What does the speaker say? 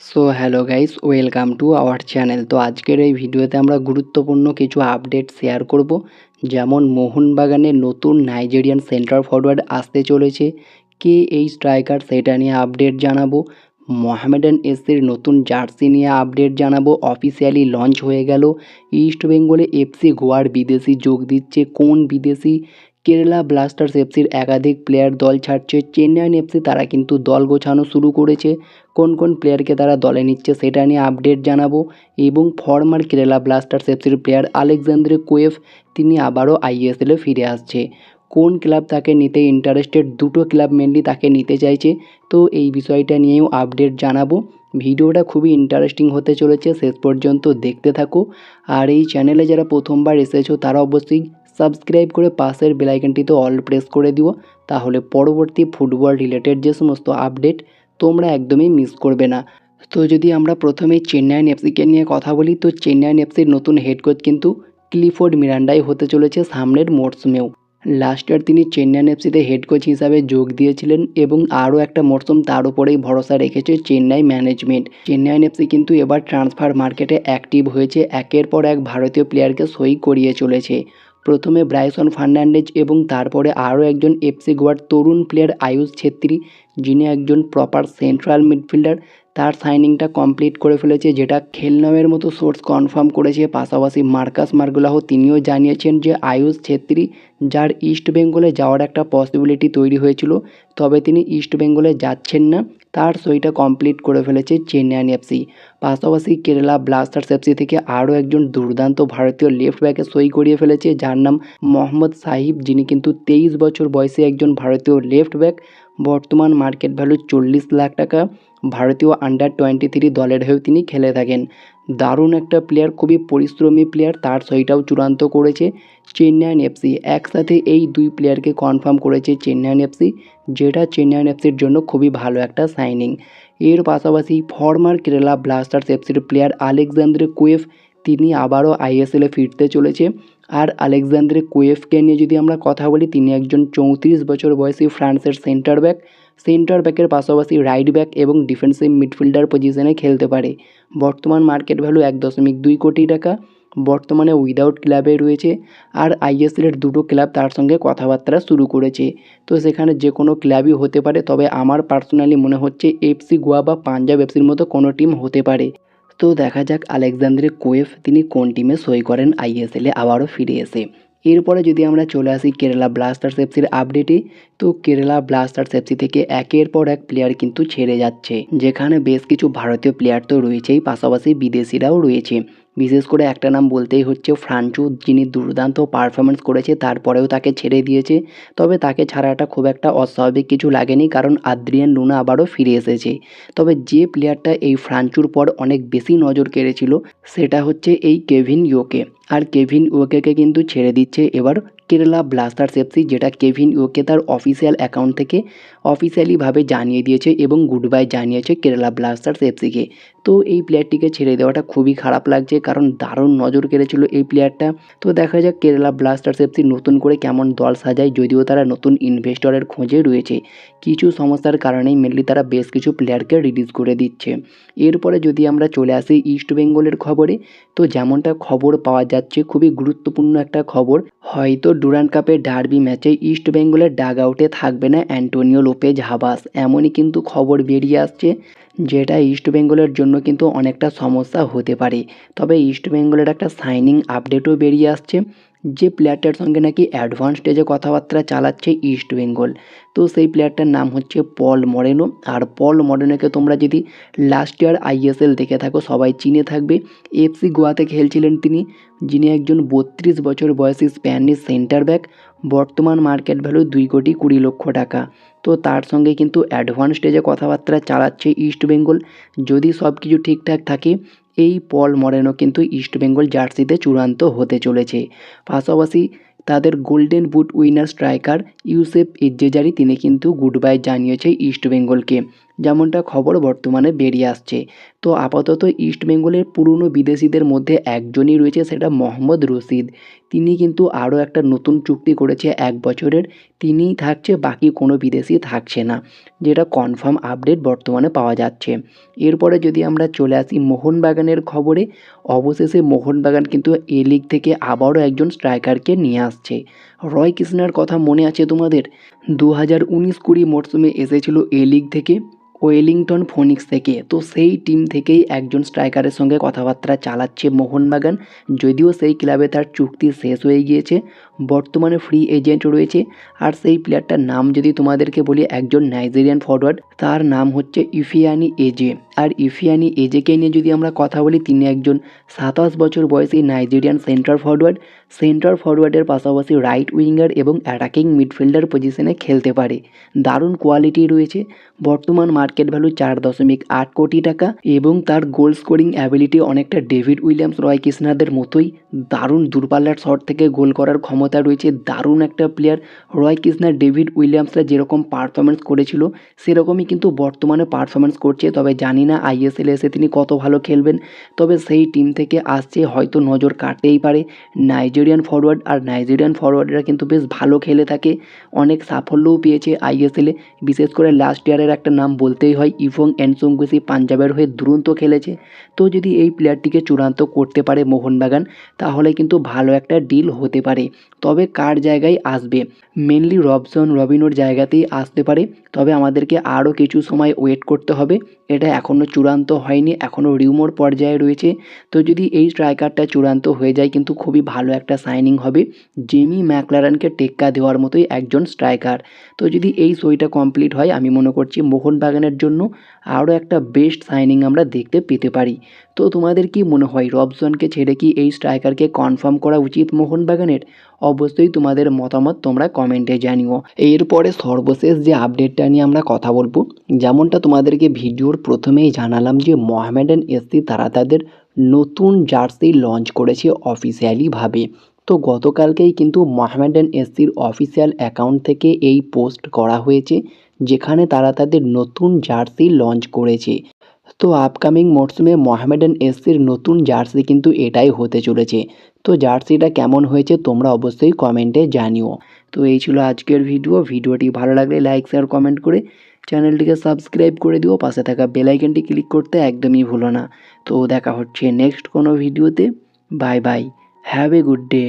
So hello guys, welcome to our channel. তো আজকের এই ভিডিওতে আমরা গুরুত্বপূর্ণ কিছু আপডেট শেয়ার করব। যেমন মোহনবাগানের নতুন নাইজেরিয়ান সেন্টার ফরওয়ার্ড আসতে চলেছে, কে এই স্ট্রাইকার সেটা নিয়ে আপডেট জানাবো। মোহামেডান এসির নতুন জার্সি নিয়ে আপডেট জানাবো, অফিসিয়ালি লঞ্চ হয়ে গেল। ইস্ট বেঙ্গলে এফসি গোয়ার বিদেশি যোগ দিচ্ছে, কোন বিদেশি? কেরালা ব্লাস্টার্স এফসির একাধিক প্লেয়ার দল ছাড়ছে। চেন্নাইন এফসি তারা কিন্তু দল গোছানো শুরু করেছে, কোন কোন প্লেয়ারকে তারা দলে নিচ্ছে সেটা নিয়ে আপডেট জানাবো। এবং ফরমার কেরালা ব্লাস্টার্স এফসির প্লেয়ার আলেকজান্দ্রে কোয়েফ, তিনি আবারও আইএসএলে ফিরে আসছে। কোন ক্লাব তাকে নিতে ইন্টারেস্টেড? দুটো ক্লাব মেনলি তাকে নিতে চাইছে। তো এই বিষয়টা নিয়েও আপডেট জানাবো। ভিডিওটা খুবই ইন্টারেস্টিং হতে চলেছে, শেষ পর্যন্ত দেখতে থাকো। আর এই চ্যানেলে যারা প্রথমবার এসেছো তারা অবশ্যই সাবস্ক্রাইব করে পাশের বেল আইকনটিতে অল প্রেস করে দিও, তাহলে পরবর্তী ফুটবল রিলেটেড যে সমস্ত আপডেট তোমরা একদমই মিস করবে না। তো যদি আমরা প্রথমেই চেন্নাইন এফসিকে নিয়ে কথা বলি, তো চেন্নাইন এফসির নতুন হেড কোচ কিন্তু ক্লিফোর্ড মিরান্ডাই হতে চলেছে সামনের মরশুমেও। লাস্ট ইয়ার তিনি চেন্নাইন এফসিতে হেড কোচ হিসাবে যোগ দিয়েছিলেন এবং আরও একটা মরশুম তার উপরেই ভরসা রেখেছে চেন্নাই ম্যানেজমেন্ট। চেন্নাইন এফসি কিন্তু এবার ট্রান্সফার মার্কেটে অ্যাক্টিভ হয়েছে, একের পর এক ভারতীয় প্লেয়ারকে সই করিয়ে চলেছে। প্রথমে ব্রাইসন ফার্নান্ডেজ এবং তারপরে আরও একজন এফসি গোয়ার তরুণ প্লেয়ার আয়ুষ ছেত্রী, যিনি একজন প্রপার সেন্ট্রাল মিডফিল্ডার। তার সাইনিংটা কমপ্লিট করে ফেলেছে, যেটা খেলনামের মতো সোর্স কনফার্ম করেছে। পাশাপাশি মার্কাস মার্গুলাহো তিনিও জানিয়েছেন যে আয়ুষ ছেত্রী, যার ইস্ট বেঙ্গলে যাওয়ার একটা পসিবিলিটি তৈরি হয়েছিল, তবে তিনি ইস্ট বেঙ্গলে যাচ্ছেন না, তার সইটা কমপ্লিট করে ফেলেছে চেন্নাইন এফসি। পাশাপাশি কেরালা ব্লাস্টার্স এফসি থেকে আরও একজন দুর্দান্ত ভারতীয় লেফট ব্যাকে সই করিয়ে ফেলেছে, যার নাম মোহাম্মদ সাহিব, যিনি কিন্তু 23 বছর বয়সে একজন ভারতীয় লেফট ব্যাক। বর্তমান মার্কেট ভ্যালু 40 লাখ টাকা। ভারতীয় আন্ডার-23 দলের হয়েও তিনি খেলে থাকেন। দারুণ একটা প্লেয়ার, খুবই পরিশ্রমী প্লেয়ার, তার সইটাও চূড়ান্ত করেছে চেন্নাইন এফসি। একসাথে এই দুই প্লেয়ারকে কনফার্ম করেছে চেন্নাইন এফসি, যেটা চেন্নাইন এফসির জন্য খুবই ভালো একটা সাইনিং। এর পাশাপাশি ফরমার কেরালা ব্লাস্টার্স এফসির প্লেয়ার আলেকজান্দ্রে কোয়েফ, তিনি আবারও আইএসএলে ফিরতে চলেছে। আর আলেকজান্দ্রে কোয়েফকে নিয়ে যদি আমরা কথা বলি, তিনি একজন 34 বছর বয়সী ফ্রান্সের সেন্টার ব্যাক। সেন্টার ব্যাকের পাশাপাশি রাইট ব্যাক এবং ডিফেন্সিভ মিডফিল্ডার পজিশনে খেলতে পারে। বর্তমান মার্কেট ভ্যালু 1.2 কোটি টাকা। বর্তমানে উইদাউট ক্লাবে রয়েছে, আর আইএসএলের দুটো ক্লাব তার সঙ্গে কথাবার্তা শুরু করেছে। তো সেখানে যে কোনো ক্লাবই হতে পারে, তবে আমার পার্সোনালি মনে হচ্ছে এফসি গোয়া বা পাঞ্জাব এফসির মতো কোনো টিম হতে পারে। তো দেখা যাক আলেকজান্দ্রে কোয়েফ তিনি কোন টিমে সই করেন আইএসএলে আবারও ফিরে এসে। এরপরে যদি আমরা চলে আসি কেরালা ব্লাস্টার্স এফসির আপডেটে, তো কেরালা ব্লাস্টার্স এফসি থেকে একের পর এক প্লেয়ার কিন্তু ছেড়ে যাচ্ছে, যেখানে বেশ কিছু ভারতীয় প্লেয়ার তো রয়েছেই, পাশাপাশি বিদেশিরাও রয়েছে। বিশেষ করে একটা নাম বলতেই হচ্ছে ফ্রাঞ্চু, যিনি দুর্দান্ত পারফরমেন্স করেছে, তারপরেও তাকে ছেড়ে দিয়েছে। তবে তাকে ছাড়াটা খুব একটা অস্বাভাবিক কিছু লাগেনি, কারণ আদ্রিয়ান লুনা আবারও ফিরে এসেছে। তবে যে প্লেয়ারটা এই ফ্রাঞ্চুর পর অনেক বেশি নজর কেড়েছিল, সেটা হচ্ছে এই কেভিন ইয়োকে। আর কেভিন ইয়োকেকে কিন্তু ছেড়ে দিচ্ছে এবার কেরালা ব্লাস্টার্স এফসি, যেটা কেভিন ইয়োকে তার অফিসিয়াল অ্যাকাউন্ট থেকে অফিসিয়ালিভাবে জানিয়ে দিয়েছে এবং গুড বাই জানিয়েছে কেরালা ব্লাস্টার্স এফসিকে। তো এই প্লেয়ারটিকে ছেড়ে দেওয়াটা খুবই খারাপ লাগছে, কারণ দারুণ নজর কেড়েছিল এই প্লেয়ারটা। তো দেখা যাক কেরালা ব্লাস্টার্স এফসি নতুন করে কেমন দল সাজায়, যদিও তারা নতুন ইনভেস্টরের খোঁজে রয়েছে। কিছু সমস্যার কারণেই মেনলি তারা বেশ কিছু প্লেয়ারকে রিলিজ করে দিচ্ছে। এরপরে যদি আমরা চলে আসি ইস্ট বেঙ্গলের খবরে, তো যেমনটা খবর পাওয়া যাচ্ছে, খুবই গুরুত্বপূর্ণ একটা খবর, হয়তো ডুরান্ড কাপের ডার্বি ম্যাচে ইস্ট বেঙ্গলের ডাগ আউটে থাকবে না অ্যান্টোনিও লোপেজ হাবাস, এমনই কিন্তু খবর বেরিয়ে আসছে, যেটা ইস্ট বেঙ্গলের জন্য কিন্তু অনেকটা সমস্যা হতে পারে। তবে ইস্ট বেঙ্গলের একটা সাইনিং আপডেটও বেরিয়ে আসছে, যে প্লেয়ারটার সঙ্গে নাকি অ্যাডভান্স স্টেজে কথাবার্তা চালাচ্ছে ইস্ট বেঙ্গল। তো সেই প্লেয়ারটার নাম হচ্ছে পল মরেনো। আর পল মরেনোকে তোমরা যদি লাস্ট ইয়ার আইএসএল দেখে থাকো, সবাই চিনে থাকবে। এফসি গোয়াতে খেলছিলেন তিনি, যিনি একজন 32 বছর বয়সী স্প্যানিশ সেন্টার ব্যাক। বর্তমান মার্কেট ভ্যালু 2,20,00,000 টাকা। তো তার সঙ্গে কিন্তু অ্যাডভান্স স্টেজে কথাবার্তা চালাচ্ছে ইস্ট বেঙ্গল। যদি সব কিছু ঠিকঠাক থাকে, এই পল মরেনো কিন্তু ইস্ট বেঙ্গল জার্সিতে চূড়ান্ত হতে চলেছে। পাশাপাশি তাদের golden boot winner striker Youssef Ezzejjari, তিনি কিন্তু গুড বাই জানিয়েছে ইস্ট বেঙ্গলকে, যেমনটা খবর বর্তমানে বেরিয়ে আসছে। তো আপাতত ইস্টবেঙ্গলের পুরনো বিদেশিদের মধ্যে একজনই রয়েছে, সেটা মহম্মদ রশিদ। তিনি কিন্তু আরও একটা নতুন চুক্তি করেছে 1 বছরের, তিনিই থাকছে, বাকি কোনো বিদেশি থাকছে না, যেটা কনফার্ম আপডেট বর্তমানে পাওয়া যাচ্ছে। এরপরে যদি আমরা চলে আসি মোহনবাগানের খবরে, অবশেষে মোহনবাগান কিন্তু এ লিগ থেকে আবারও একজন স্ট্রাইকারকে নিয়ে আসছে। রয় কৃষ্ণার কথা মনে আছে তোমাদের? 2019-20 মরশুমে এসেছিল এ লিগ থেকে, ওয়েলিংটন ফোনিক্স থেকে। তো সেই টিম থেকেই একজন স্ট্রাইকারের সঙ্গে কথাবার্তা চালাচ্ছে মোহনবাগান, যদিও সেই ক্লাবে তার চুক্তি শেষ হয়ে গিয়েছে, বর্তমানে ফ্রি এজেন্ট রয়েছে। আর সেই প্লেয়ারটার নাম যদি তোমাদেরকে বলি, একজন নাইজেরিয়ান ফরওয়ার্ড, তার নাম হচ্ছে ইফিয়ানি এজে। আর ইফিয়ানি এজেকে নিয়ে যদি আমরা কথা বলি, তিনি একজন 27 বছর বয়সী নাইজেরিয়ান সেন্টার ফরওয়ার্ডের পাশাপাশি রাইট উইঙ্গার এবং অ্যাটাকিং মিডফিল্ডার পজিশনে খেলতে পারে। দারুণ কোয়ালিটি রয়েছে, বর্তমান মার্কেট ভ্যালু 4.8 কোটি টাকা, এবং তার গোল স্কোরিং অ্যাবিলিটি অনেকটা ডেভিড উইলিয়ামস, রয় কৃষ্ণাদের মতোই। দারুণ দূরপাল্লার শট থেকে গোল করার ক্ষমতা রয়েছে, দারুণ একটা প্লেয়ার। রয় কৃষ্ণা, ডেভিড উইলিয়ামসরা যেরকম পারফরমেন্স করেছিল সেরকমই কিন্তু বর্তমানে পারফরমেন্স করছে, তবে জানি না আইএসএল এসে তিনি কত ভালো খেলবেন। তবে সেই টিম থেকে আসছে, হয়তো নজর কাটতেই পারে নাইজেরিয়ান ফরওয়ার্ড, আর নাইজেরিয়ান ফরওয়ার্ডরা কিন্তু বেশ ভালো খেলে থাকে, অনেক সাফল্যও পেয়েছে আইএসএলে। বিশেষ করে লাস্ট ইয়ারের একটা নাম বলতেই হয়, ইফং এনসুঙ্গুসি, পাঞ্জাবের হয়ে দুরন্ত খেলেছে। তো যদি এই প্লেয়ারটিকে চূড়ান্ত করতে পারে মোহনবাগান, তাহলে কিন্তু ভালো একটা ডিল হতে পারে। তবে কার জায়গায় আসবে? মেনলি রবিনোর জায়গাতেই আসতে পারে, তবে আমাদেরকে আরও কিছু সময় ওয়েট করতে হবে। এটা এখনও চূড়ান্ত হয়নি, এখনও রিউমোর পর্যায়ে রয়েছে। তো যদি এই স্ট্রাইকারটা চূড়ান্ত হয়ে যায়, কিন্তু খুবই ভালো একটা সাইনিং হবে, জেমি ম্যাকলারেনকে টেক্কা দেওয়ার মতোই একজন স্ট্রাইকার। তো যদি এই সইটা কমপ্লিট হয়, আমি মনে করছি মোহনবাগানের জন্য আরও একটা বেস্ট সাইনিং আমরা দেখতে পেতে পারি। তো তোমাদের কি মনে হয়, রবসনকে ছেড়ে কি এই স্ট্রাইকারকে কনফার্ম করা উচিত মোহনবাগানের? অবশ্যই তোমাদের মতামত তোমরা কমেন্টে জানিও। এরপরে সর্বশেষ যে আপডেটটা নিয়ে আমরা কথা বলবো, যেমনটা তোমাদেরকে ভিডিওর প্রথমেই জানালাম যে মোহামেডান এসসি তারা তাদের নতুন জার্সি লঞ্চ করেছে অফিসিয়ালিভাবে। তো গতকালকেই কিন্তু মোহামেডান এসসির অফিসিয়াল অ্যাকাউন্ট থেকে এই পোস্ট করা হয়েছে, যেখানে তারা তাদের নতুন জার্সি লঞ্চ করেছে। তো আপকামিং মরশুমে মোহামেডান এসসির নতুন জার্সি কিন্তু এটাই হতে চলেছে। তো জার্সিটা কেমন হয়েছে তোমরা অবশ্যই কমেন্টে জানিও। তো এই ছিল আজকের ভিডিওটি ভালো লাগলে লাইক শেয়ার কমেন্ট করে চ্যানেলটিকে সাবস্ক্রাইব করে দিও, পাশে থাকা বেল আইকনটি ক্লিক করতে একদমই ভুলো না। তো দেখা হচ্ছে নেক্সট কোনো ভিডিওতে। Bye bye, have a good day.